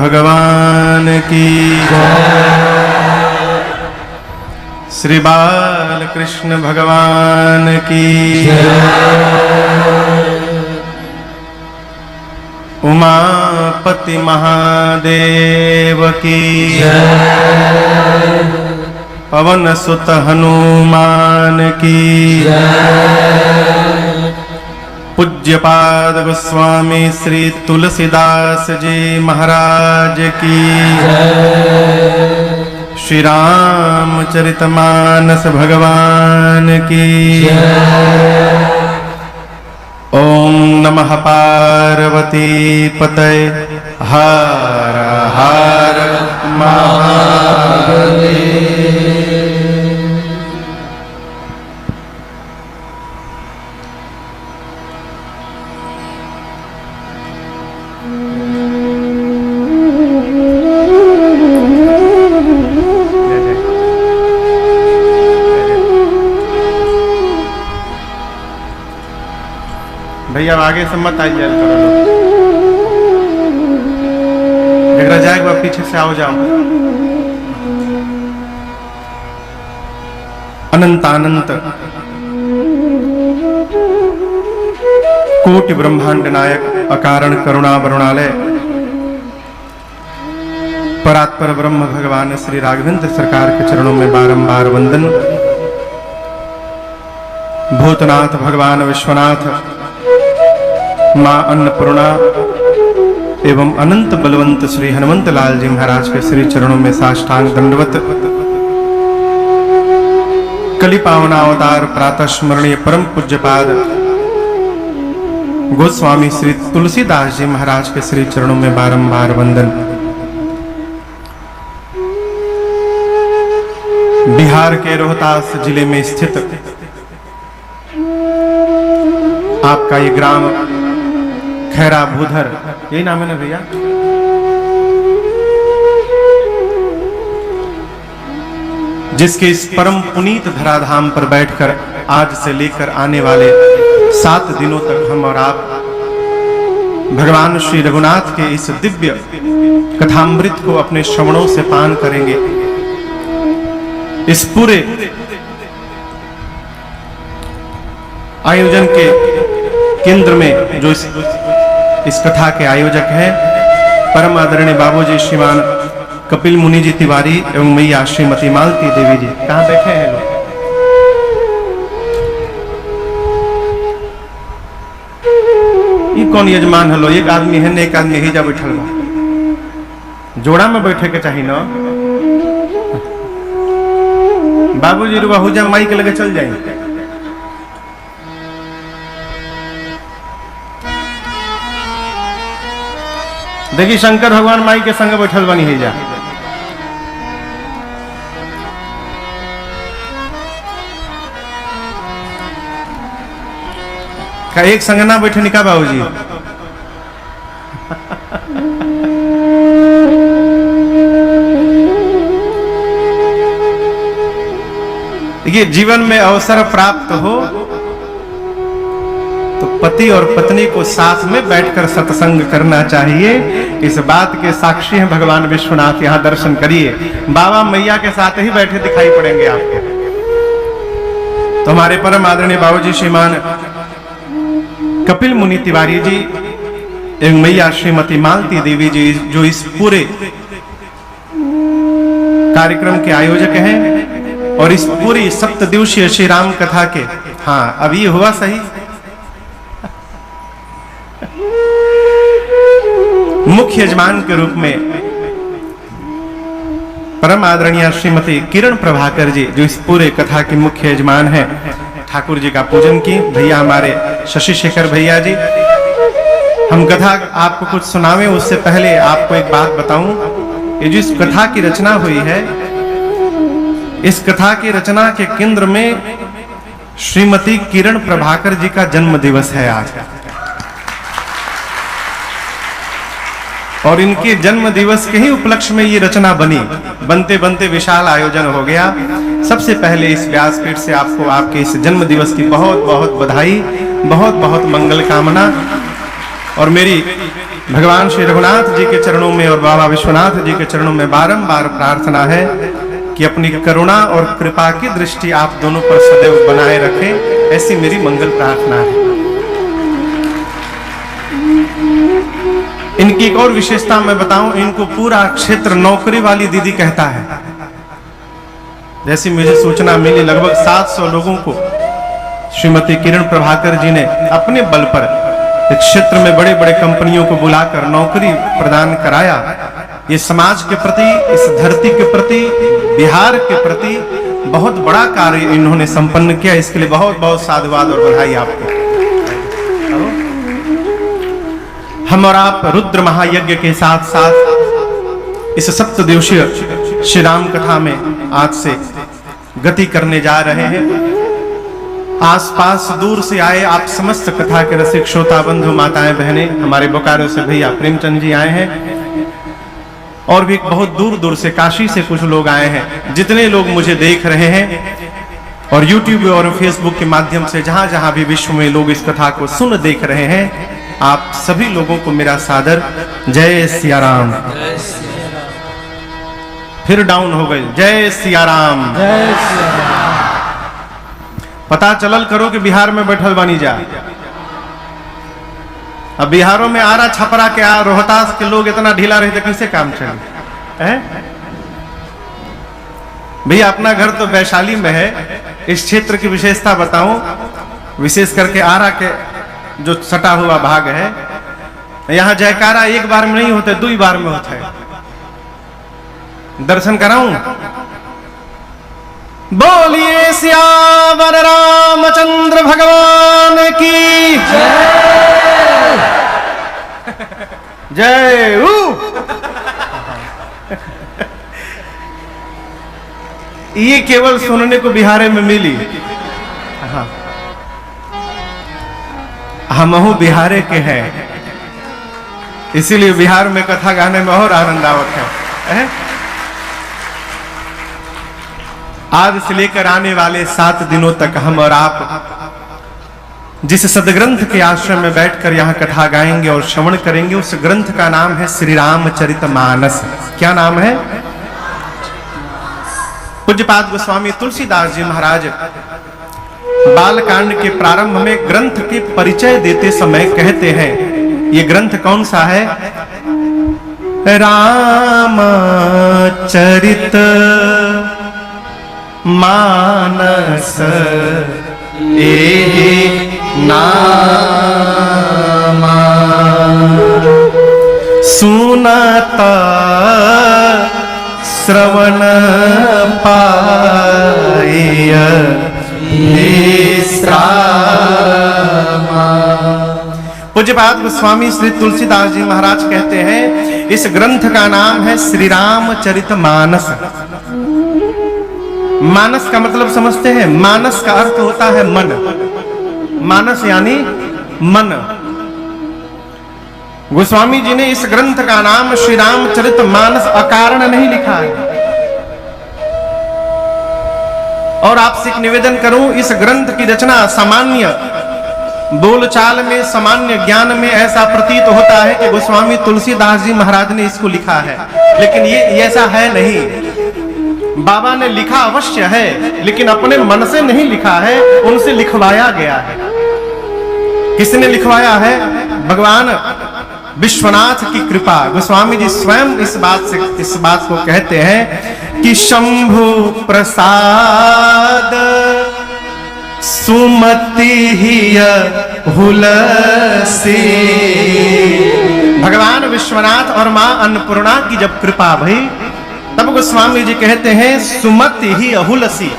भगवान की श्री बाल कृष्ण भगवान की उमापति महादेव की पवन सुत हनुमान की पूज्यपाद गोस्वामी श्री तुलसीदास जी महाराज की श्री रामचरितमानस भगवान की ओम नमः पार्वती पतये हर हर महादेव। भैया आगे से मत आई जाए करो जगह जाएगा पीछे से आओ जाओ। अनंत अनंत कोटि ब्रह्मांड नायक अकारण करुणा वरुणालय परात्पर ब्रह्म भगवान श्री राघवेंद्र सरकार के चरणों में बारंबार वंदन। भूतनाथ भगवान विश्वनाथ, मां अन्नपूर्णा एवं अनंत बलवंत श्री हनुमंत लाल जी महाराज के श्री चरणों में साष्टांग दंडवत। कलि पावना अवतार प्रातः स्मरणीय परम पूज्यपाद गोस्वामी श्री तुलसीदास जी महाराज के श्री चरणों में बारंबार वंदन। बिहार के रोहतास जिले में स्थित आपका ये ग्राम खैरा भूधर, यही नाम है ना भैया? जिसके इस परम पुनीत धराधाम पर बैठकर आज से लेकर आने वाले 7 दिनों तक हम और आप भगवान श्री रघुनाथ के इस दिव्य कथामृत को अपने श्रवणों से पान करेंगे। इस पूरे आयोजन के केंद्र में जो इस कथा के आयोजक हैं परम आदरणीय बाबूजी श्रीमान कपिल मुनि जी तिवारी एवं मैया श्रीमती मालती देवी जी। कहाँ बैठे हैं लोग? ये कौन यजमान हलो? एक आदमी है न एक आदमी ही जा बैठल बा। जोड़ा में बैठे के चाहिए ना। बाबूजी रुआ हो जा माई के लगे चल जाएंगे। देखिए शंकर भगवान माई के संग बैठल बनी है जा। का एक संग ना बैठे निका बाबूजी? देखिए जीवन में अवसर प्राप्त हो तो पति और पत्नी को साथ में बैठकर सत्संग करना चाहिए। इस बात के साक्षी हैं भगवान विश्वनाथ। यहाँ दर्शन करिए, बाबा मैया के साथ ही बैठे दिखाई पड़ेंगे आपको। तो हमारे परम आदरणीय बाबूजी श्रीमान कपिल मुनि तिवारी जी एवं मैया श्रीमती मालती देवी जी जो इस पूरे कार्यक्रम के आयोजक हैं और इस पूरी 7 दिवसीय श्री राम कथा के, हाँ अब ये हुआ सही, मुख्य यजमान के रूप में परम आदरणीय श्रीमती किरण प्रभाकर जी जो इस पूरे कथा के मुख्य यजमान हैं, ठाकुर जी का पूजन की। भैया हमारे शशि शेखर भैया जी, हम कथा आपको कुछ सुनावे उससे पहले आपको एक बात बताऊं। ये जो इस कथा की रचना हुई है, इस कथा की रचना के केंद्र में श्रीमती किरण प्रभाकर जी का जन्म दिवस है आज, और इनके जन्म दिवस के ही उपलक्ष्य में ये रचना बनी। बनते बनते विशाल आयोजन हो गया। सबसे पहले इस व्यासपीठ से आपको आपके इस जन्म दिवस की बहुत बहुत बधाई, बहुत बहुत मंगल कामना। और मेरी भगवान श्री रघुनाथ जी के चरणों में और बाबा विश्वनाथ जी के चरणों में बारंबार प्रार्थना है कि अपनी करुणा और कृपा की दृष्टि आप दोनों पर सदैव बनाए रखें। ऐसी मेरी मंगल प्रार्थना है। इनकी एक और विशेषता मैं बताऊं, इनको पूरा क्षेत्र नौकरी वाली दीदी कहता है। जैसी मुझे सूचना मिली, लगभग 700 लोगों को श्रीमती किरण प्रभाकर जी ने अपने बल पर इस क्षेत्र में बड़े बड़े कंपनियों को बुलाकर नौकरी प्रदान कराया। ये समाज के प्रति, इस धरती के प्रति, बिहार के प्रति बहुत बड़ा कार्य इन्होंने संपन्न किया। इसके लिए बहुत बहुत साधुवाद और बधाई आपको। हम और आप रुद्र महायज्ञ के साथ साथ इस सप्तदिवसीय श्री राम कथा में आज से गति करने जा रहे हैं। आसपास दूर से आए आप समस्त कथा के रसिक श्रोता बंधु माताएं बहनें, हमारे बोकारो से भैया प्रेमचंद जी आए हैं और भी बहुत दूर दूर से, काशी से कुछ लोग आए हैं। जितने लोग मुझे देख रहे हैं और YouTube और Facebook के माध्यम से जहां जहां भी विश्व में लोग इस कथा को सुन देख रहे हैं, आप सभी लोगों को मेरा सादर जय सिया राम। फिर डाउन हो गए, जय सिया राम। पता चलल करो कि बिहार में बैठल बनी जा। अब बिहारों में आरा छपरा के रोहतास के लोग इतना ढीला रहे तो किसे काम चले? भैया अपना घर तो वैशाली में है। इस क्षेत्र की विशेषता बताऊं, विशेष करके आरा के जो सटा हुआ भाग है, यहां जयकारा एक बार में नहीं होते, 2 बार में होता है। दर्शन कराऊं? बोलिए सियावर रामचंद्र भगवान की जय। ये केवल सुनने को बिहार में मिली। हाँ, हमहू बिहारे के हैं, इसीलिए बिहार में कथा गाने में और आनंद आवत है। आज से लेकर आने वाले 7 दिनों तक हम और आप जिस सदग्रंथ के आश्रम में बैठकर यहाँ कथा गाएंगे और श्रवण करेंगे, उस ग्रंथ का नाम है श्री रामचरितमानस। क्या नाम है? पूज्यपाद गोस्वामी तुलसीदास जी महाराज बालकांड के प्रारंभ में ग्रंथ के परिचय देते समय कहते हैं, ये ग्रंथ कौन सा है? रामचरित मानस ए नामा सुनता श्रवण पाय पूज्यपाद गोस्वामी श्री तुलसीदास जी महाराज कहते हैं, इस ग्रंथ का नाम है श्री रामचरितमानस। मानस का मतलब समझते हैं? मानस का अर्थ होता है मन। मानस यानी मन। गोस्वामी जी ने इस ग्रंथ का नाम श्री रामचरितमानस अकारण नहीं लिखा है। और आपसे एक निवेदन करूं, इस ग्रंथ की रचना सामान्य बोलचाल में, सामान्य ज्ञान में ऐसा प्रतीत होता है कि गोस्वामी तुलसीदास जी महाराज ने इसको लिखा है, लेकिन ये ऐसा है नहीं। बाबा ने लिखा अवश्य है, लेकिन अपने मन से नहीं लिखा है, उनसे लिखवाया गया है। किसने लिखवाया है? भगवान विश्वनाथ की कृपा। गोस्वामी जी स्वयं इस बात को कहते हैं कि शंभु प्रसाद सुमति हुलसी। भगवान विश्वनाथ और मां अन्नपूर्णा की जब कृपा भई, तब गोस्वामी जी कहते हैं सुमति ही अहुलसी।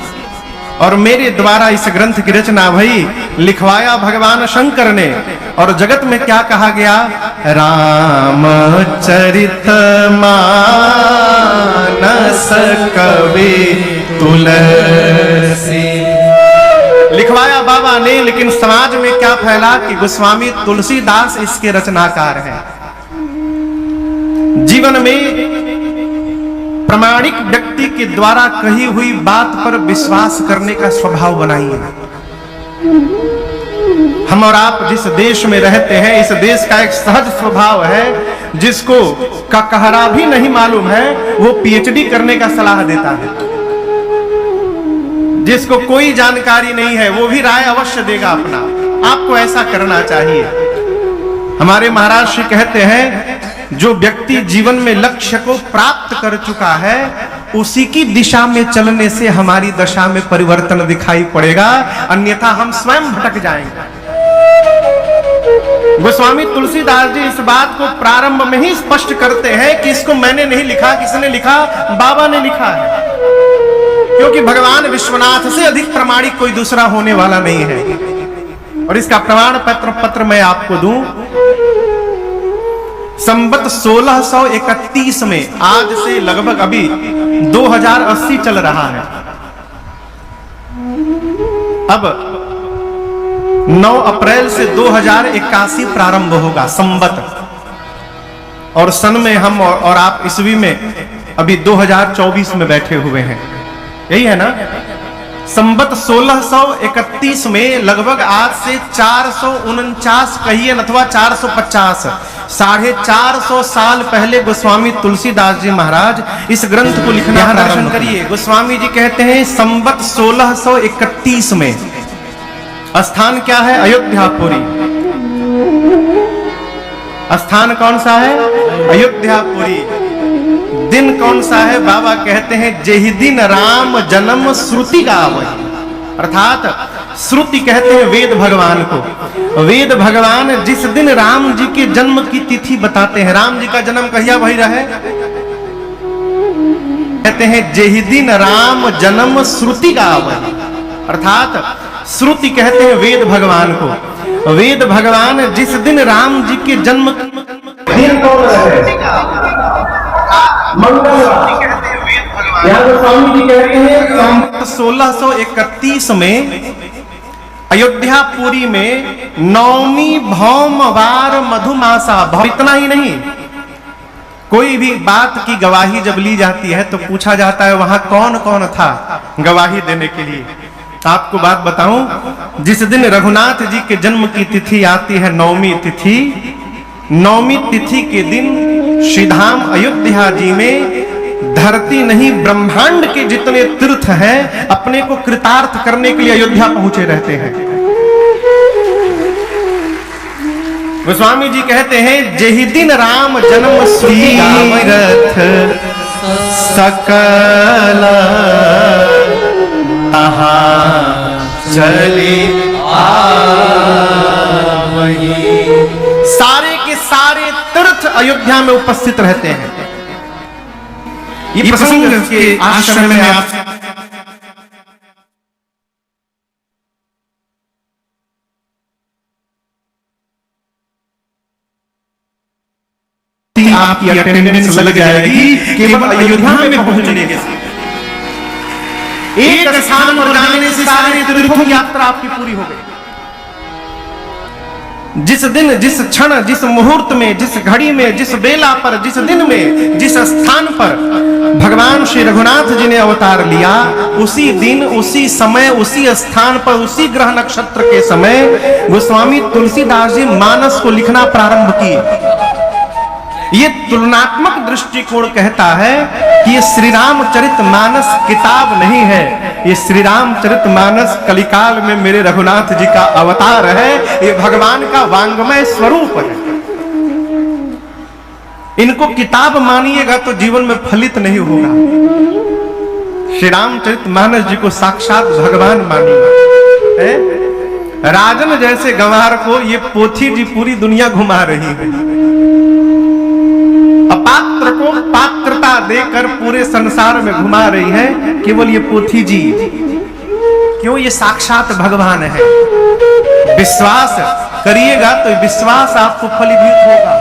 और मेरे द्वारा इस ग्रंथ की रचना भई, लिखवाया भगवान शंकर ने। और जगत में क्या कहा गया? रामचरितमानस कवि तुलसी। लिखवाया बाबा ने, लेकिन समाज में क्या फैला कि गोस्वामी तुलसीदास इसके रचनाकार हैं। जीवन में प्रामाणिक व्यक्ति के द्वारा कही हुई बात पर विश्वास करने का स्वभाव बनाइए। हम और आप जिस देश में रहते हैं, इस देश का एक सहज स्वभाव है, जिसको ककहरा भी नहीं मालूम है वो पीएचडी करने का सलाह देता है। जिसको कोई जानकारी नहीं है वो भी राय अवश्य देगा अपना। आपको ऐसा करना चाहिए। हमारे महाराज श्री कहते हैं, जो व्यक्ति जीवन में लक्ष्य को प्राप्त कर चुका है उसी की दिशा में चलने से हमारी दशा में परिवर्तन दिखाई पड़ेगा, अन्यथा हम स्वयं भटक जाएंगे। गोस्वामी तुलसीदास जी इस बात को प्रारंभ में ही स्पष्ट करते हैं कि इसको मैंने नहीं लिखा, किसने लिखा? बाबा ने लिखा है। क्योंकि भगवान विश्वनाथ से अधिक प्रामाणिक कोई दूसरा होने वाला नहीं है। और इसका प्रमाण पत्र मैं आपको दूं। संवत 1631 में, आज से लगभग अभी 2080 चल रहा है। अब 9 अप्रैल से 2081 प्रारंभ होगा संवत, और सन में हम और आप ईस्वी में अभी 2024 में बैठे हुए हैं, यही है ना। संवत 1631 में लगभग आज से 449 कहिए अथवा 450, 450 साल पहले गोस्वामी तुलसीदास जी महाराज इस ग्रंथ को लिखना प्रारंभ करिए। गोस्वामी जी कहते हैं संवत 1631 में, स्थान क्या है? अयोध्यापुरी। स्थान कौन सा है? अयोध्यापुरी। दिन कौन सा है? बाबा कहते हैं जेहि दिन राम जन्म श्रुति गावै, अर्थात श्रुति कहते हैं वेद भगवान को। वेद भगवान जिस दिन राम जी के जन्म की तिथि बताते हैं, राम जी का जन्म कहिया भई रहे? कहते हैं जेहि दिन राम जन्म श्रुति गावै, अर्थात श्रुति कहते हैं वेद भगवान को। वेद भगवान जिस दिन राम जी के जन्म दिन कौन है? मंगलवार। स्वामी जी कहते हैं 1631 में अयोध्यापुरी में नौमी भौमवार मधुमासा। इतना ही नहीं, कोई भी बात की गवाही जब ली जाती है तो पूछा जाता है वहां कौन कौन था गवाही देने के लिए। आपको बात बताऊं, जिस दिन रघुनाथ जी के जन्म की तिथि आती है नौमी तिथि, नौमी तिथि के दिन श्रीधाम अयोध्या जी में धरती नहीं ब्रह्मांड के जितने तीर्थ हैं अपने को कृतार्थ करने के लिए अयोध्या पहुंचे रहते हैं। गोस्वामी जी कहते हैं जेहि दिन राम जन्म तीरथ सकल चले सारे के सारे तीर्थ अयोध्या में उपस्थित रहते हैं। ये प्रसंग के आश्रम में आपकी अटेंडेंस लग जाएगी केवल अयोध्या में पहुंचने के साथ। एक स्थान पर जाने से सारे तीर्थों की यात्रा आपकी पूरी हो गई। जिस दिन, जिस क्षण, जिस मुहूर्त में, जिस घड़ी में, जिस बेला पर, जिस दिन में, जिस स्थान पर भगवान श्री रघुनाथ जी ने अवतार लिया, उसी दिन, उसी समय, उसी स्थान पर, उसी ग्रह नक्षत्र के समय गोस्वामी तुलसीदास जी मानस को लिखना प्रारंभ किए। ये तुलनात्मक दृष्टिकोण कहता है कि ये श्री रामचरित मानस किताब नहीं है, ये श्री रामचरित मानस कलिकाल में मेरे रघुनाथ जी का अवतार है, ये भगवान का वांगमय स्वरूप है। इनको किताब मानिएगा तो जीवन में फलित नहीं होगा। श्री रामचरित मानस जी को साक्षात भगवान मानिए। राजन जैसे गंवार को ये पोथी जी पूरी दुनिया घुमा रही है, अपात्र को पात्रता देकर पूरे संसार में घुमा रही है केवल ये पोथी जी। क्यों? ये साक्षात भगवान है। विश्वास करिएगा तो विश्वास आपको फलीभूत होगा।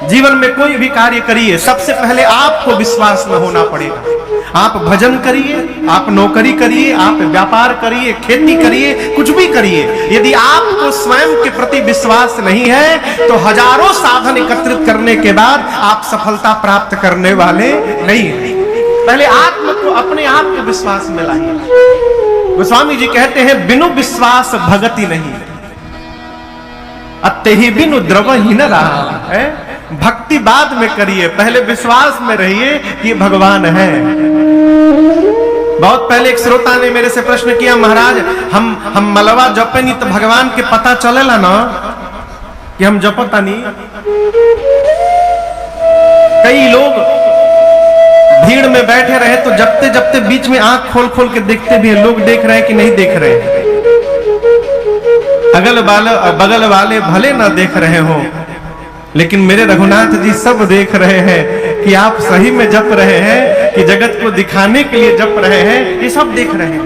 जीवन में कोई भी कार्य करिए, सबसे पहले आपको विश्वास में होना पड़ेगा। आप भजन करिए, आप नौकरी करिए, आप व्यापार करिए, खेती करिए, कुछ भी करिए, यदि आपको स्वयं के प्रति विश्वास नहीं है तो हजारों साधन एकत्रित करने के बाद आप सफलता प्राप्त करने वाले नहीं हैं। पहले आत्म को, अपने आप को विश्वास में लाइए। गोस्वामी जी कहते हैं बिनु विश्वास भगति नहीं, अत्ते ही बिनु द्रव ही न रहा है। भक्ति बाद में करिए, पहले विश्वास में रहिए कि ये भगवान है। बहुत पहले एक श्रोता ने मेरे से प्रश्न किया, महाराज हम मलवा जपे नहीं तो भगवान के पता चलेला ना कि हम जपता नहीं। कई लोग भीड़ में बैठे रहे तो जपते जपते बीच में आंख खोल खोल के देखते भी हैं, लोग देख रहे हैं कि नहीं देख रहे हैं। बगल वाले भले ना देख रहे हो, लेकिन मेरे रघुनाथ जी सब देख रहे हैं कि आप सही में जप रहे हैं, कि जगत को दिखाने के लिए जप रहे हैं, ये सब देख रहे हैं।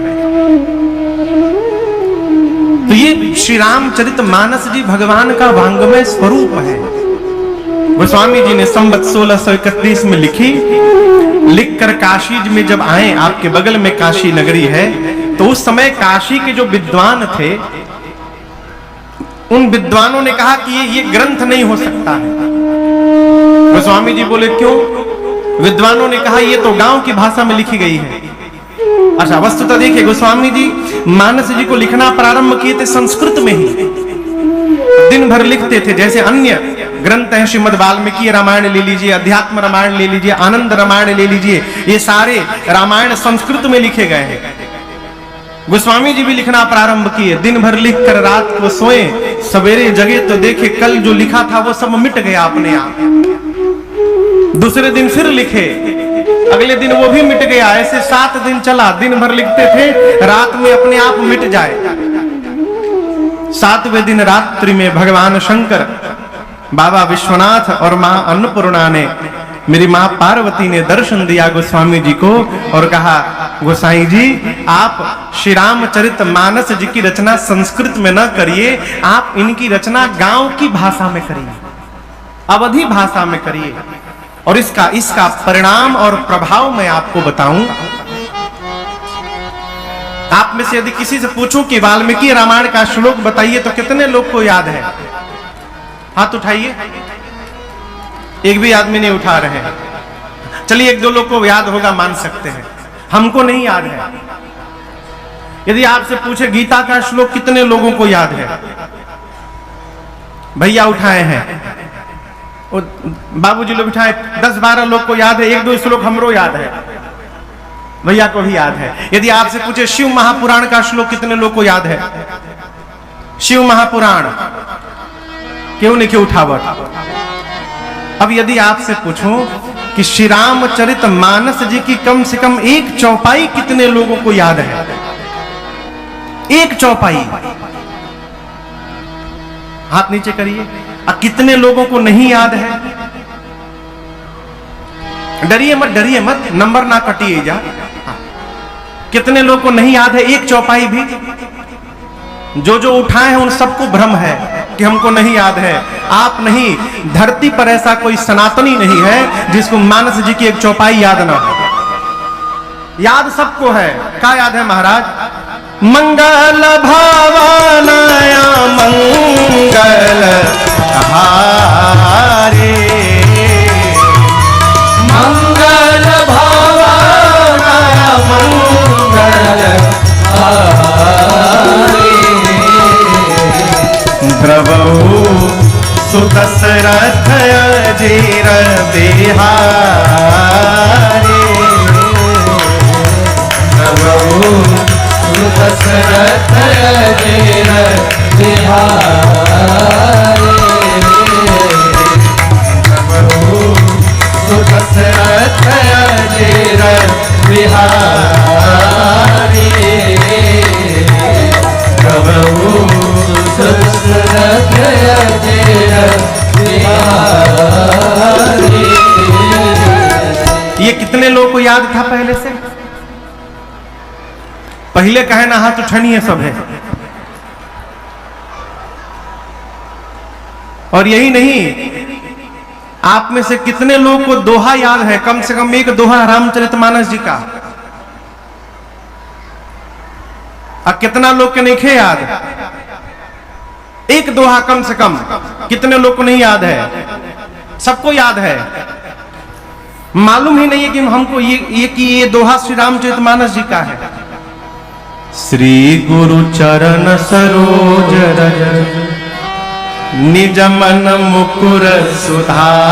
तो ये श्री रामचरित मानस जी भगवान का वांग्मय स्वरूप है। गोस्वामी जी ने संवत 1631 में लिखी, लिखकर काशी में जब आए, आपके बगल में काशी नगरी है, तो उस समय काशी के जो विद्वान थे, उन विद्वानों ने कहा कि ये ग्रंथ नहीं हो सकता है। गोस्वामी जी बोले क्यों? विद्वानों ने कहा ये तो गांव की भाषा में लिखी गई है। अच्छा, वस्तुतः देखिए, गोस्वामी जी मानस जी को लिखना प्रारंभ किए थे संस्कृत में ही, दिन भर लिखते थे। जैसे अन्य ग्रंथ हैं, श्रीमद् वाल्मीकि रामायण ले लीजिए, अध्यात्म रामायण ले लीजिए, आनंद रामायण ले लीजिए, ये सारे रामायण संस्कृत में लिखे गए हैं। गोस्वामी जी भी लिखना प्रारंभ किए, दिन भर लिखकर रात को सोए, सवेरे जगे तो देखे कल जो लिखा था वो सब मिट गया अपने आप। दूसरे दिन फिर लिखे, अगले दिन वो भी मिट गया। ऐसे 7 दिन चला, दिन भर लिखते थे, रात में अपने आप मिट जाए। 7वें दिन रात्रि में भगवान शंकर, बाबा विश्वनाथ और मां अन्नपूर्णा ने, मेरी मां पार्वती ने दर्शन दिया गोस्वामी जी को और कहा, गोसाई जी आप श्री रामचरित मानस जी की रचना संस्कृत में न करिए, आप इनकी रचना गांव की भाषा में करिए, अवधी भाषा में करिए। और इसका परिणाम और प्रभाव मैं आपको बताऊं। आप में से यदि किसी से पूछूं कि वाल्मीकि रामायण का श्लोक बताइए, तो कितने लोग को याद है? हाथ उठाइए। एक भी आदमी नहीं उठा रहे हैं। चलिए, 1-2 लोग को याद होगा, मान सकते हैं, हमको नहीं याद है। यदि आपसे पूछे गीता का श्लोक कितने लोगों को याद है? भैया उठाए हैं, बाबूजी लोग उठाए, 10-12 लोग को याद है। 1-2 श्लोक हमरो याद है, भैया को भी याद है। यदि आपसे पूछे शिव महापुराण का श्लोक कितने लोग को याद है? शिव महापुराण क्यों नहीं क्यों उठावट? अब यदि आपसे पूछूं कि श्री रामचरित मानस जी की कम से कम एक चौपाई कितने लोगों को याद है? एक चौपाई, हाथ नीचे करिए। कितने लोगों को नहीं याद है? डरिए मत, नंबर ना कटिए जा। कितने लोगों को नहीं याद है एक चौपाई भी? जो उठाए हैं उन सबको भ्रम है कि हमको नहीं याद है। आप नहीं, धरती पर ऐसा कोई सनातनी नहीं है जिसको मानस जी की एक चौपाई याद ना हो। याद सबको है। क्या याद है महाराज? मंगल भावनाया मंगल हारे, मंगल भावनाया मंगल हारे, द्रवहु सुदशरथ अजीर बिहारे, द्रवहु सुदशरथ अजीर बिहारे, द्रवहु सुदशरथ अजीर बिहारे, द्रवहु सुदशरथ अजीर बिहारे। ये कितने लोगों को याद था पहले से? पहले कहे ना हाथ उठनिए सब है। और यही नहीं, आप में से कितने लोगों को दोहा याद है? कम से कम एक दोहा रामचरितमानस जी का। और कितना लोग के नहीं खे याद? एक दोहा कम से कम कितने लोग को नहीं याद है? सबको याद है। मालूम ही नहीं है कि हमको ये दोहा श्री रामचरितमानस जी का है। श्री गुरु चरण सरोज रज निज मन मुकुर सुधार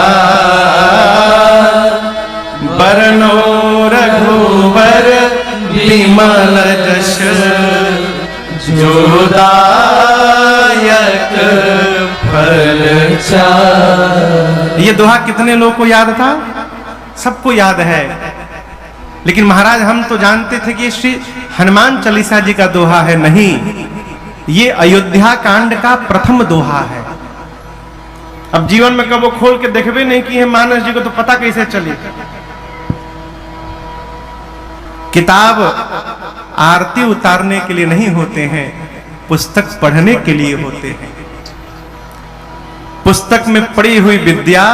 बरनो रघुबर विमल जस जोदायक फल चार। ये दोहा कितने लोगों को याद था? सबको याद है। लेकिन महाराज हम तो जानते थे कि श्री हनुमान चालीसा जी का दोहा है। नहीं, ये अयोध्या कांड का प्रथम दोहा है। अब जीवन में कब वो खोल के देखबे नहीं किए मानस जी को तो पता कैसे चले। किताब आरती उतारने के लिए नहीं होते हैं, पुस्तक पढ़ने के लिए होते हैं। पुस्तक में पड़ी हुई विद्या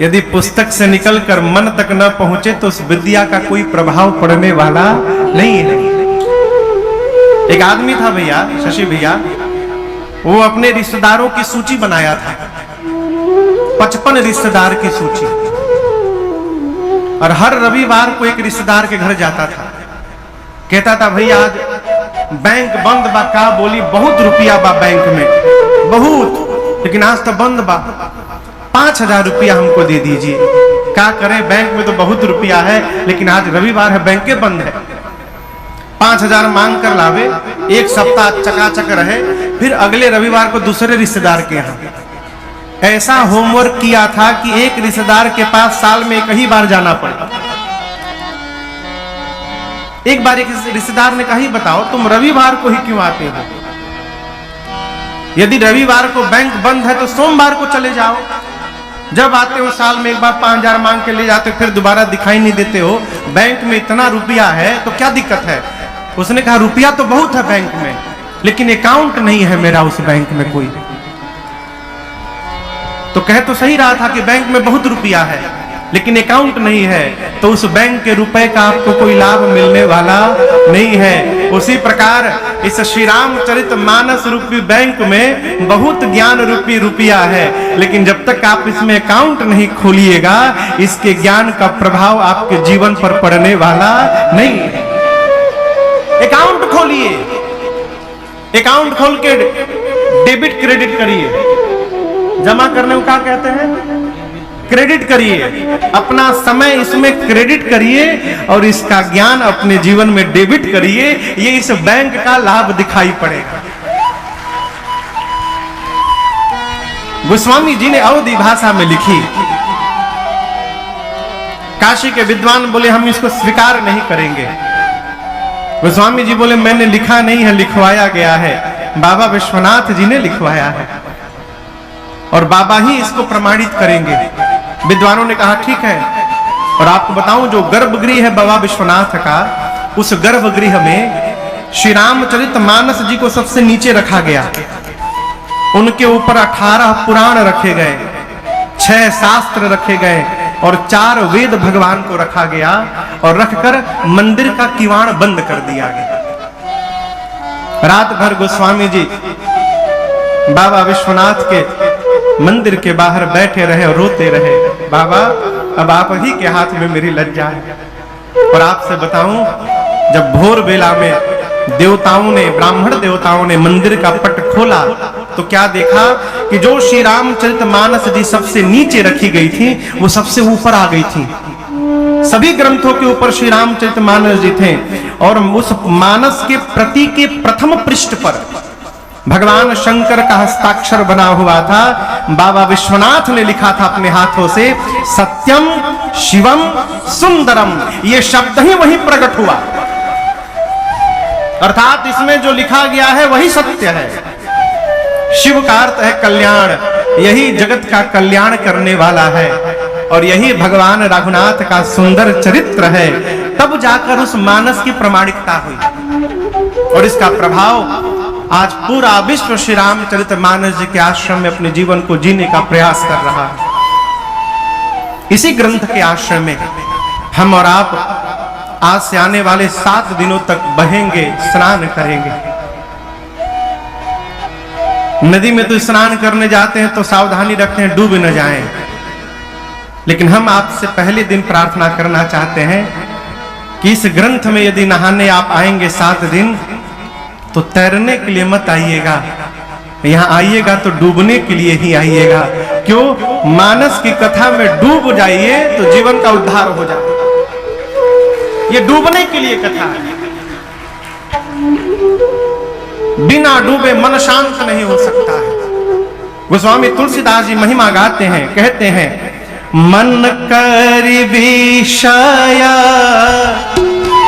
यदि पुस्तक से निकलकर मन तक न पहुंचे तो उस विद्या का कोई प्रभाव पड़ने वाला नहीं है। एक आदमी था भैया, शशि भैया, वो अपने रिश्तेदारों की सूची बनाया था, 55 रिश्तेदार की सूची, और हर रविवार को एक रिश्तेदार के घर जाता था। कहता था भैया आज बैंक बंद बा, का बोली बहुत रुपया बा बैंक में, बहुत, लेकिन आज तो बंद बा, 5000 रुपया हमको दे दीजिए। क्या करें, बैंक में तो बहुत रुपया है लेकिन आज रविवार है, बैंकें बंद है। 5000 मांग कर लावे, एक सप्ताह चकाचक रहे, फिर अगले रविवार को दूसरे रिश्तेदार के यहाँ। ऐसा होमवर्क किया था कि एक रिश्तेदार के पास साल में एक ही बार जाना पड़ा। एक बार एक रिश्तेदार ने कहा, बताओ तुम रविवार को ही क्यों आते हो? यदि रविवार को बैंक बंद है तो सोमवार को चले जाओ। जब आते हो साल में एक बार 5000 मांग के ले जाते हो, फिर दोबारा दिखाई नहीं देते हो। बैंक में इतना रुपया है तो क्या दिक्कत है? उसने कहा रुपया तो बहुत है बैंक में, लेकिन अकाउंट नहीं है मेरा उस बैंक में कोई। तो कह तो सही रहा था कि बैंक में बहुत रुपया है लेकिन अकाउंट नहीं है, तो उस बैंक के रुपए का आपको कोई लाभ मिलने वाला नहीं है। उसी प्रकार इस श्री रामचरित मानस रूपी बैंक में बहुत ज्ञान रूपी रुपया है, लेकिन जब तक आप इसमें अकाउंट नहीं खोलिएगा इसके ज्ञान का प्रभाव आपके जीवन पर पड़ने वाला नहीं है। अकाउंट खोलिए, अकाउंट खोल के डेबिट क्रेडिट करिए। जमा करने को क्या कहते हैं? क्रेडिट करिए, अपना समय इसमें क्रेडिट करिए और इसका ज्ञान अपने जीवन में डेबिट करिए। ये इस बैंक का लाभ दिखाई पड़ेगा। गोस्वामी जी ने अवधी भाषा में लिखी। काशी के विद्वान बोले हम इसको स्वीकार नहीं करेंगे। गोस्वामी जी बोले मैंने लिखा नहीं है, लिखवाया गया है। बाबा विश्वनाथ जी ने लिखवाया है और बाबा ही इसको प्रमाणित करेंगे। विद्वानों ने कहा ठीक है। और आपको बताऊं जो गर्भगृह है बाबा विश्वनाथ का, उस गर्भगृह में श्री रामचरित मानस जी को सबसे नीचे रखा गया। उनके ऊपर 18 पुराण रखे गए, 6 शास्त्र रखे गए और 4 वेद भगवान को रखा गया और रखकर मंदिर का किवाड़ बंद कर दिया गया। रात भर गोस्वामी जी बाबा विश्वनाथ के मंदिर के बाहर बैठे रहे और रोते रहे, बाबा अब आप ही के हाथ में मेरी लज्जा है। और आपसे बताऊं, जब भोर बेला में देवताओं ने, ब्राह्मण देवताओं ने मंदिर का पट खोला तो क्या देखा कि जो श्री रामचरित मानस जी सबसे नीचे रखी गई थी वो सबसे ऊपर आ गई थी। सभी ग्रंथों के ऊपर श्री रामचरित मानस जी थे और उस मानस के प्रति के प्रथम पृष्ठ पर भगवान शंकर का हस्ताक्षर बना हुआ था। बाबा विश्वनाथ ने लिखा था अपने हाथों से, सत्यम शिवम सुंदरम। ये शब्द ही वहीं प्रकट हुआ, अर्थात इसमें जो लिखा गया है वही सत्य है। शिव का अर्थ है कल्याण, यही जगत का कल्याण करने वाला है और यही भगवान रघुनाथ का सुंदर चरित्र है। तब जाकर उस मानस की प्रामाणिकता हुई और इसका प्रभाव आज पूरा विश्व श्री रामचरित मानस जी के आश्रम में अपने जीवन को जीने का प्रयास कर रहा है। इसी ग्रंथ के आश्रम में हम और आप आज से आने वाले 7 दिनों तक बहेंगे, स्नान करेंगे। नदी में तो स्नान करने जाते हैं तो सावधानी रखते हैं डूब न जाएं, लेकिन हम आपसे पहले दिन प्रार्थना करना चाहते हैं कि इस ग्रंथ में यदि नहाने आप आएंगे 7 दिन तो तैरने के लिए मत आइएगा, यहां आइएगा तो डूबने के लिए ही आइएगा। क्यों? मानस की कथा में डूब जाइए तो जीवन का उद्धार हो जाए। ये डूबने के लिए कथा है। बिना डूबे मन शांत नहीं हो सकता है। गोस्वामी तुलसीदास जी महिमा गाते हैं, कहते हैं मन करि विषय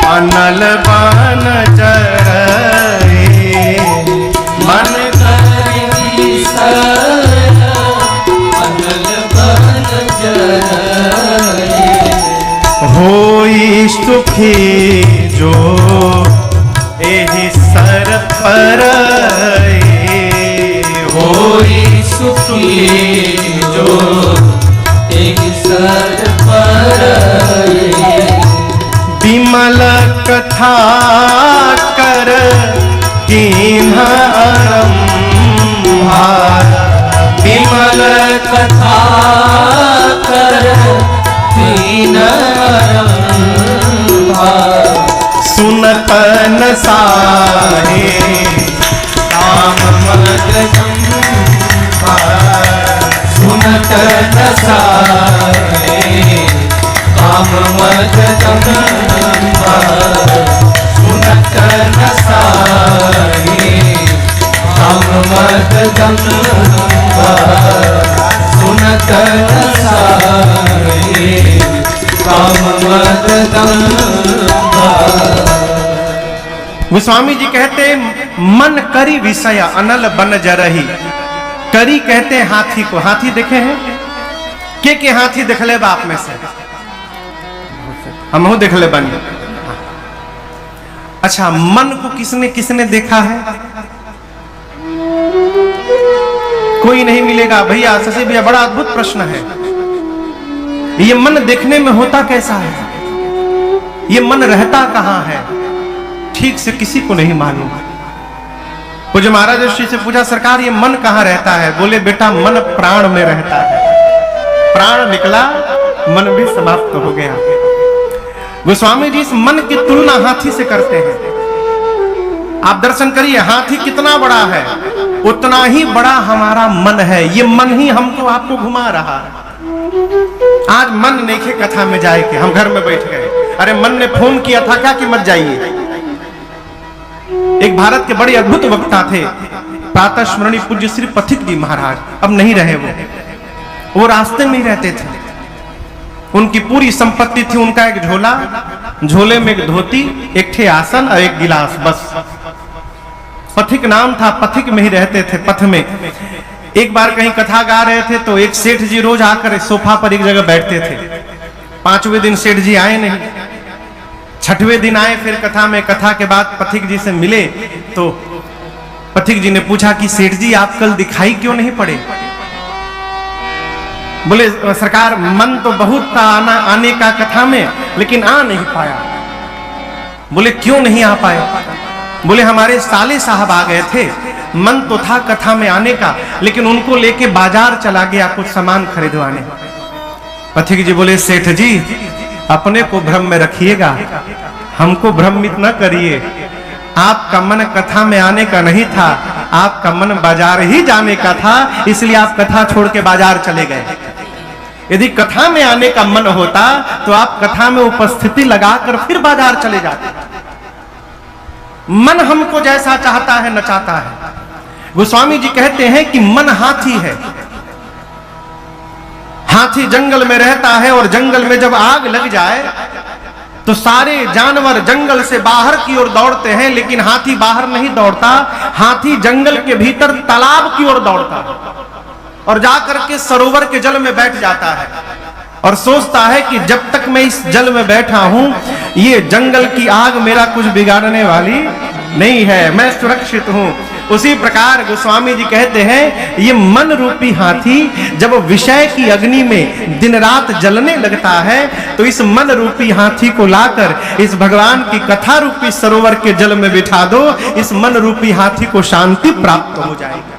अनल बन चरई, मन करि विषय अनल बन चरई, होई सुखी जो एहि सर परई, होई सुखी जो एहि सर परई, विमल कथा कर कीन्हा आरंभा, विमल कथा कर कीन्हा आरंभा, सुनत न साहे काम मद जंभा, सुनत न साहे काम मद जंभा, सुनत न साहे काम मद जंभा, सुनत न साहे काम मद जंभा। गोस्वामी जी कहते मन करी विषय अनल बन जरही। करी कहते हैं हाथी को। हाथी देखे हैं? के हाथी देखले बाप में से? हम देखले बनी। अच्छा, मन को किसने किसने देखा है? कोई नहीं मिलेगा भैया। शशि भैया, बड़ा अद्भुत प्रश्न है। ये मन देखने में होता कैसा है? ये मन रहता कहां है? ठीक से किसी को नहीं मालूम। पूज्य महाराज ऋषि से पूछा, सरकार ये मन कहां रहता है? बोले बेटा मन प्राण में रहता है। प्राण निकला, मन भी समाप्त हो गया। गोस्वामी जी इस मन की तुलना हाथी से करते हैं। आप दर्शन करिए, हाथी कितना बड़ा है, उतना ही बड़ा हमारा मन है। ये मन ही हमको आपको घुमा रहा है। आज मन नहीं खे कथा में जाए के, हम घर में बैठ गए। अरे मन ने फोन किया था क्या कि मत जाइए। एक भारत के बड़े अद्भुत वक्ता थे, प्रातः स्मरणीय पूज्य श्री पथिक जी महाराज। अब नहीं रहे वो रास्ते में ही रहते थे। उनकी पूरी संपत्ति थी, उनका एक झोला, झोले में एक धोती, एक ठे आसन और एक गिलास, बस। पथिक नाम था, पथिक में ही रहते थे, पथ में। एक बार कहीं कथा गा रहे थे तो एक सेठ जी रोज आकर सोफा पर एक जगह बैठते थे। 5वें दिन सेठ जी आए नहीं, 6वें दिन आए। फिर कथा में, कथा के बाद पथिक जी से मिले तो पथिक जी ने पूछा कि सेठ जी आप कल दिखाई क्यों नहीं पड़े? बोले सरकार मन तो बहुत था आने का कथा में, लेकिन आ नहीं पाया। बोले क्यों नहीं आ पाए? बोले हमारे साले साहब आ गए थे, मन तो था कथा में आने का, लेकिन उनको लेके बाजार चला गया कुछ सामान खरीदवाने। पथिक जी बोले सेठ जी अपने को भ्रम में रखिएगा, हमको भ्रमित न करिए। आपका मन कथा में आने का नहीं था, आपका मन बाजार ही जाने का था, इसलिए आप कथा छोड़ के बाजार चले गए। यदि कथा में आने का मन होता तो आप कथा में उपस्थिति लगाकर फिर बाजार चले जाते। मन हमको जैसा चाहता है नचाता है। गोस्वामी जी कहते हैं कि मन हाथी है। हाथी जंगल में रहता है और जंगल में जब आग लग जाए तो सारे जानवर जंगल से बाहर की ओर दौड़ते हैं, लेकिन हाथी बाहर नहीं दौड़ता। हाथी जंगल के भीतर तालाब की ओर दौड़ता और जाकर के सरोवर के जल में बैठ जाता है और सोचता है कि जब तक मैं इस जल में बैठा हूं, ये जंगल की आग मेरा कुछ बिगाड़ने वाली नहीं है, मैं सुरक्षित हूं। उसी प्रकार गोस्वामी जी कहते हैं ये मन रूपी हाथी जब विषय की अग्नि में दिन रात जलने लगता है तो इस मन रूपी हाथी को लाकर इस भगवान की कथा रूपी सरोवर के जल में बिठा दो, इस मन रूपी हाथी को शांति प्राप्त हो जाएगी,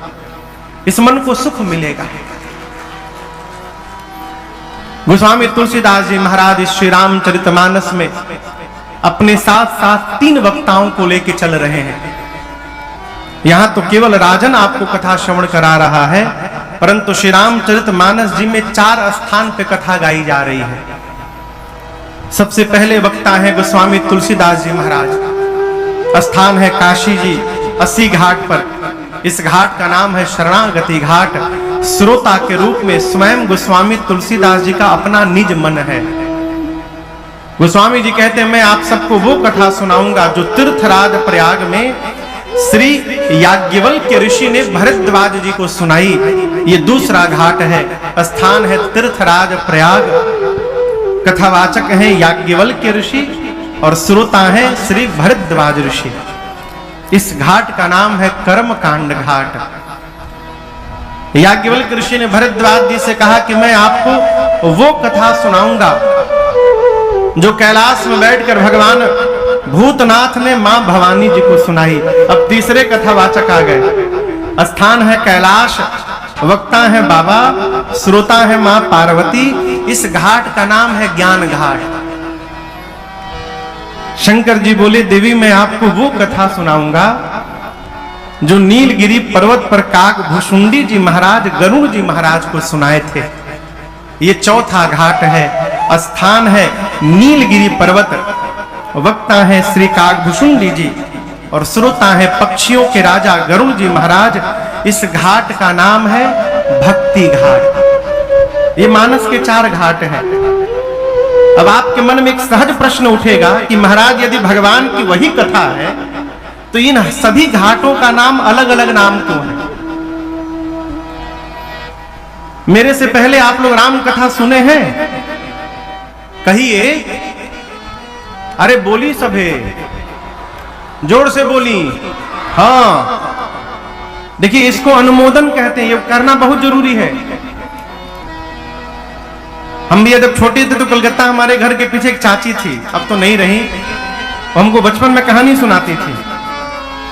इस मन को सुख मिलेगा। गोस्वामी तुलसीदास जी महाराज इस श्री रामचरितमानस में अपने साथ साथ 3 वक्ताओं को लेकर चल रहे हैं। यहां तो केवल राजन आपको कथा श्रवण करा रहा है, परंतु श्री रामचरितमानस जी में 4 स्थान पे कथा गाई जा रही है। सबसे पहले वक्ता है गोस्वामी तुलसीदास जी महाराज। स्थान है काशी जी 80 घाट पर। इस घाट का नाम है शरणागति घाट। श्रोता के रूप में स्वयं गोस्वामी तुलसीदास जी का अपना निज मन है। गोस्वामी जी कहते हैं मैं आप सबको वो कथा सुनाऊंगा जो तीर्थराज प्रयाग में श्री याज्ञवल्क्य ऋषि ने भरद्वाज जी को सुनाई। ये दूसरा घाट है। स्थान है तीर्थराज प्रयाग। कथावाचक हैं याज्ञवल्क्य ऋषि और श्रोता हैं श्री भरद्वाज ऋषि। इस घाट का नाम है कर्मकांड घाट। याज्ञवल्क्य ऋषि ने भरद्वाज जी से कहा कि मैं आपको वो कथा सुनाऊंगा जो कैलाश में बैठकर भगवान भूतनाथ ने मां भवानी जी को सुनाई। अब तीसरे कथावाचक आ गए। स्थान है कैलाश, वक्ता है बाबा, श्रोता है मां पार्वती। इस घाट का नाम है ज्ञान घाट। शंकर जी बोले देवी मैं आपको वो कथा सुनाऊंगा जो नीलगिरी पर्वत पर काकभूषुंडी जी महाराज गरुड़ जी महाराज को सुनाए थे। ये चौथा घाट है। स्थान है नीलगिरी पर्वत। वक्ता है श्री काकभूषुंडी जी और श्रोता है पक्षियों के राजा गरुड़ जी महाराज। इस घाट का नाम है भक्ति घाट। ये मानस के 4 घाट हैं। अब आपके मन में एक सहज प्रश्न उठेगा कि महाराज यदि भगवान की वही कथा है तो इन सभी घाटों का नाम अलग अलग नाम क्यों है? मेरे से पहले आप लोग राम कथा सुने हैं? कहिए। अरे बोली सभे, जोर से बोली। हाँ देखिए इसको अनुमोदन कहते हैं। ये करना बहुत जरूरी है। हम भी जब छोटे थे तो कलकत्ता हमारे घर के पीछे एक चाची थी, अब तो नहीं रही। हमको बचपन में कहानी सुनाती थी।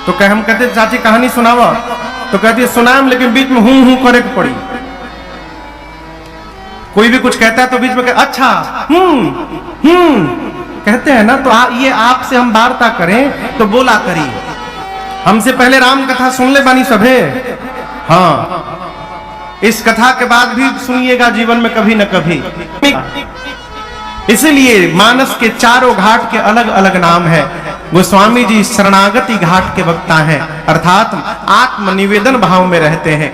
तो हम कहते चाची कहानी सुनावा, तो कहती सुनाम लेकिन बीच में हूं करे को पड़ी। कोई भी कुछ कहता है तो बीच में अच्छा कहते हैं ना। तो ये आपसे हम वार्ता करें तो बोला करी। हमसे पहले राम कथा सुन ले बानी सभे। हाँ इस कथा के बाद भी सुनिएगा जीवन में कभी न कभी। इसलिए मानस के 4 घाट के अलग अलग नाम है। गोस्वामी जी शरणागति घाट के वक्ता हैं, अर्थात आत्मनिवेदन भाव में रहते हैं।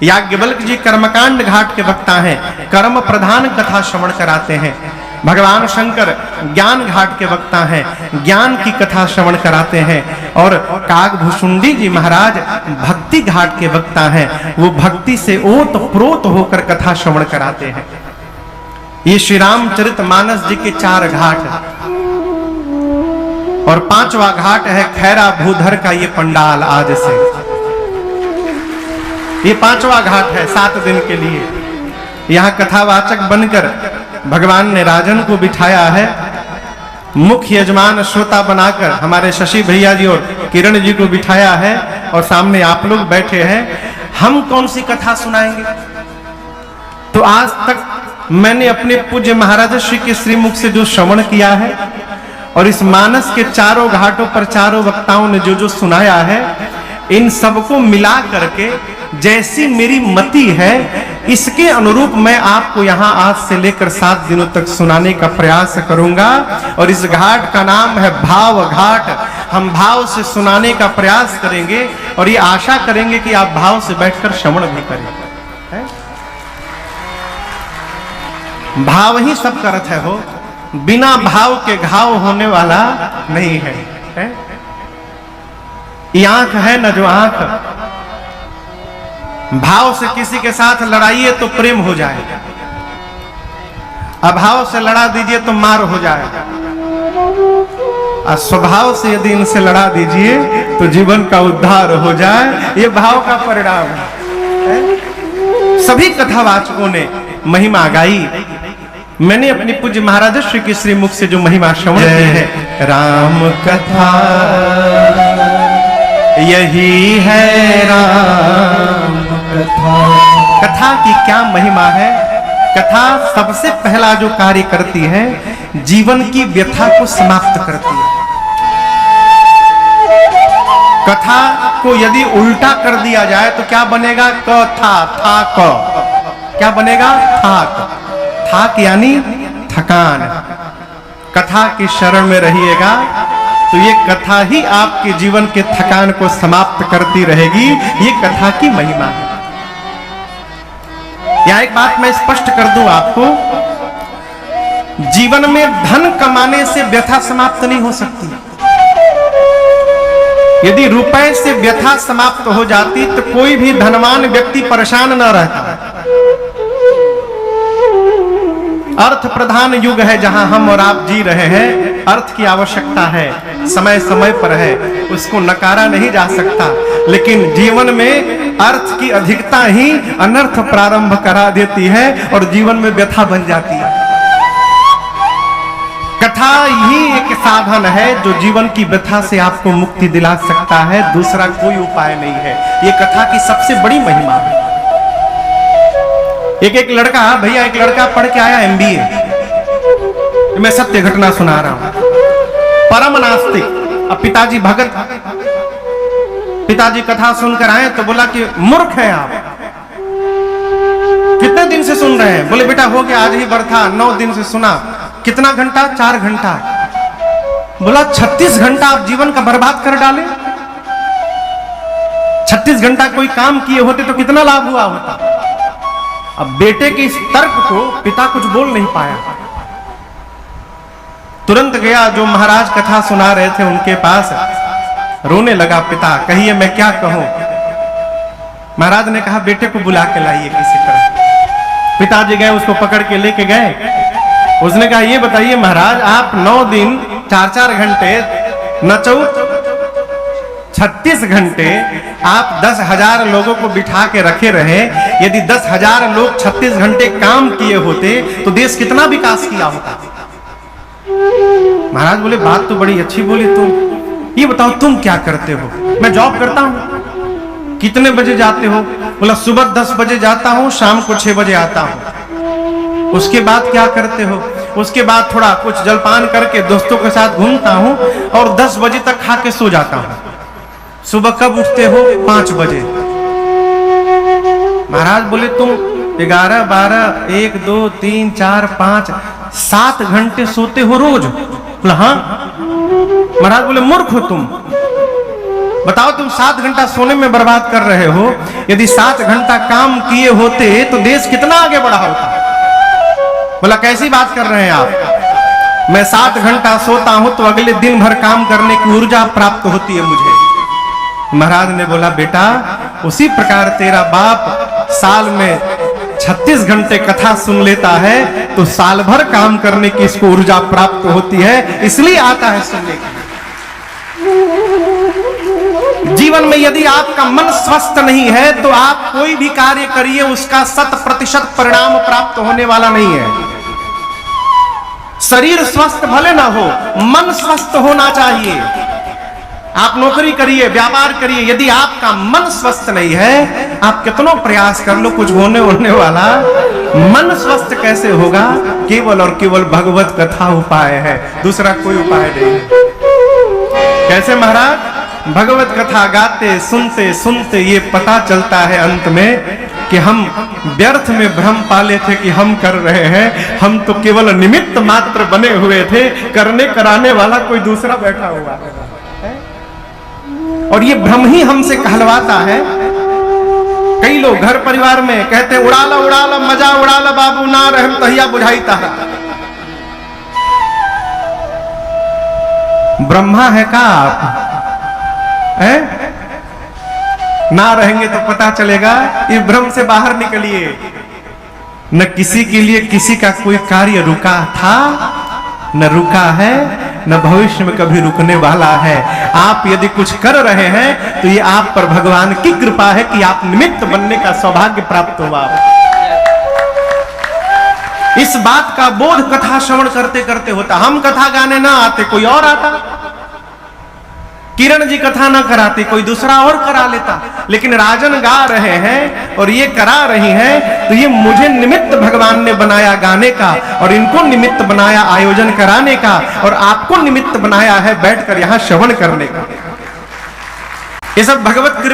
याज्ञवल्क्य जी कर्मकांड घाट के वक्ता हैं, कर्म प्रधान कथा श्रवण कराते हैं। भगवान शंकर ज्ञान घाट के वक्ता हैं, ज्ञान की कथा श्रवण कराते हैं। और काकभूषुंडी जी महाराज भक्ति घाट के वक्ता हैं, वो भक्ति से ओत प्रोत होकर कथा श्रवण कराते हैं। ये श्री रामचरितमानस जी के 4 घाट। और 5वां घाट है खैरा भूधर का ये पंडाल। आज से ये 5वां घाट है 7 दिन के लिए। यहाँ कथावाचक बनकर भगवान ने राजन को बिठाया है। मुख्य यजमान श्रोता बनाकर हमारे शशि भैया जी और किरण जी को बिठाया है और सामने आप लोग बैठे हैं। हम कौन सी कथा सुनाएंगे? तो आज तक मैंने अपने पूज्य महाराज श्री के श्रीमुख से जो श्रवण किया है और इस मानस के 4 घाटों पर 4 वक्ताओं ने जो जो सुनाया है, इन सबको मिला करके जैसी मेरी मति है इसके अनुरूप मैं आपको यहाँ आज से लेकर 7 दिनों तक सुनाने का प्रयास करूंगा। और इस घाट का नाम है भाव घाट। हम भाव से सुनाने का प्रयास करेंगे और ये आशा करेंगे कि आप भाव से बैठकर श्रवण भी करें। भाव ही सब का अर्थ है हो, बिना भाव के घाव होने वाला नहीं है, ये आंख है ना जो आंख भाव से किसी के साथ लड़ाइए तो प्रेम हो जाएगा, अभाव से लड़ा दीजिए तो मार हो जाएगा, और स्वभाव से यदि इनसे लड़ा दीजिए तो जीवन का उद्धार हो जाए। ये भाव का परिणाम है। सभी कथावाचकों ने महिमा गाई। मैंने अपनी पूज्य महाराज श्री के श्रीमुख से जो महिमा श्रवण की है, राम कथा यही है राम कथा। कथा की क्या महिमा है। कथा सबसे पहला जो कार्य करती है जीवन की व्यथा को समाप्त करती है। कथा को यदि उल्टा कर दिया जाए तो क्या बनेगा? क था क क्या बनेगा? थाक। थाक यानी थकान। कथा की शरण में रहिएगा तो ये कथा ही आपके जीवन के थकान को समाप्त करती रहेगी। ये कथा की महिमा है। यहां एक बात मैं स्पष्ट कर दूं आपको, जीवन में धन कमाने से व्यथा समाप्त नहीं हो सकती। यदि रुपए से व्यथा समाप्त हो जाती तो कोई भी धनवान व्यक्ति परेशान न रहता। अर्थ प्रधान युग है जहां हम और आप जी रहे हैं। अर्थ की आवश्यकता है, समय समय पर है, उसको नकारा नहीं जा सकता। लेकिन जीवन में अर्थ की अधिकता ही अनर्थ प्रारंभ करा देती है और जीवन में व्यथा बन जाती है। कथा ही एक साधन है जो जीवन की व्यथा से आपको मुक्ति दिला सकता है, दूसरा कोई उपाय नहीं है। ये कथा की सबसे बड़ी महिमा है। एक लड़का, भैया एक लड़का पढ़ के आया MBA, मैं सत्य घटना सुना रहा हूं। परम नास्तिक, अब पिताजी भगत, पिताजी कथा सुनकर आए तो बोला कि मूर्ख हैं आप, कितने दिन से सुन रहे हैं? बोले बेटा हो गया आज ही बरथा, 9 दिन से सुना। कितना घंटा? 4 घंटा। बोला 36 घंटा आप जीवन का बर्बाद कर डाले। 36 घंटा कोई काम किए होते तो कितना लाभ हुआ होता। अब बेटे के इस तर्क को पिता कुछ बोल नहीं पाया। तुरंत गया जो महाराज कथा सुना रहे थे उनके पास, रोने लगा पिता। कहिए मैं क्या कहूं? महाराज ने कहा बेटे को बुला के लाइए किसी तरह। पिताजी गए, उसको पकड़ के लेके गए। उसने कहा ये बताइए महाराज, आप 9 दिन 4-4 घंटे नचो, 36 घंटे आप 10,000 लोगों को बिठा के रखे रहे। यदि 10,000 लोग 36 घंटे काम किए होते तो देश कितना विकास किया होता। महाराज बोले बात तो बड़ी अच्छी बोली तुम, ये बताओ तुम क्या करते हो? मैं जॉब करता हूं। कितने बजे जाते हो? बोला सुबह 10 बजे जाता हूं, शाम को 6 बजे आता हूं। उसके बाद क्या करते हो? उसके बाद थोड़ा कुछ जलपान करके दोस्तों के साथ घूमता हूं और 10 बजे तक खा के सो जाता हूं। सुबह कब उठते हो? 5 बजे। महाराज बोले तुम 11, 12, 1, 2, 3, 4, 5, 7 घंटे सोते हो रोज? बोला हाँ। महाराज बोले मूर्ख हो तुम, बताओ तुम 7 घंटा सोने में बर्बाद कर रहे हो। यदि 7 घंटा काम किए होते तो देश कितना आगे बढ़ा होता। बोला कैसी बात कर रहे हैं आप? मैं 7 घंटा सोता हूं तो अगले दिन भर काम करने की ऊर्जा प्राप्त होती है मुझे। महाराज ने बोला बेटा उसी प्रकार तेरा बाप साल में 36 घंटे कथा सुन लेता है तो साल भर काम करने की इसको ऊर्जा प्राप्त होती है, इसलिए आता है सुनने के। जीवन में यदि आपका मन स्वस्थ नहीं है तो आप कोई भी कार्य करिए उसका 100% परिणाम प्राप्त होने वाला नहीं है। शरीर स्वस्थ भले ना हो, मन स्वस्थ होना चाहिए। आप नौकरी करिए, व्यापार करिए, यदि आपका मन स्वस्थ नहीं है, आप कितना प्रयास कर लो कुछ होने वाला। मन स्वस्थ कैसे होगा? केवल और केवल भगवत कथा उपाय है, दूसरा कोई उपाय नहीं। कैसे महाराज? भगवत कथा गाते सुनते सुनते ये पता चलता है अंत में कि हम व्यर्थ में भ्रम पाले थे कि हम कर रहे हैं, हम तो केवल निमित्त मात्र बने हुए थे, करने कराने वाला कोई दूसरा बैठा हुआ है। और ये भ्रम ही हमसे कहलवाता है। कई लोग घर परिवार में कहते हैं उड़ाला उड़ाला मजा उड़ाला बाबू ना रहम तहिया बुझाई तारा। ब्रह्मा है का आप है? ना रहेंगे तो पता चलेगा। इस भ्रम से बाहर निकलिए। न किसी के लिए किसी का कोई कार्य रुका था, न रुका है, न भविष्य में कभी रुकने वाला है। आप यदि कुछ कर रहे हैं तो ये आप पर भगवान की कृपा है कि आप निमित्त बनने का सौभाग्य प्राप्त हुआ। इस बात का बोध कथा श्रवण करते करते होता। हम कथा गाने ना आते, कोई और आता। किरण जी कथा ना कराते, कोई दूसरा और करा लेता, लेकिन राजन गा रहे हैं और ये करा रही हैं, तो ये मुझे निमित्त भगवान ने बनाया गाने का, और इनको निमित्त बनाया आयोजन कराने का, और आपको निमित्त बनाया है बैठकर यहां श्रवण करने का। ये सब भगवत कृपा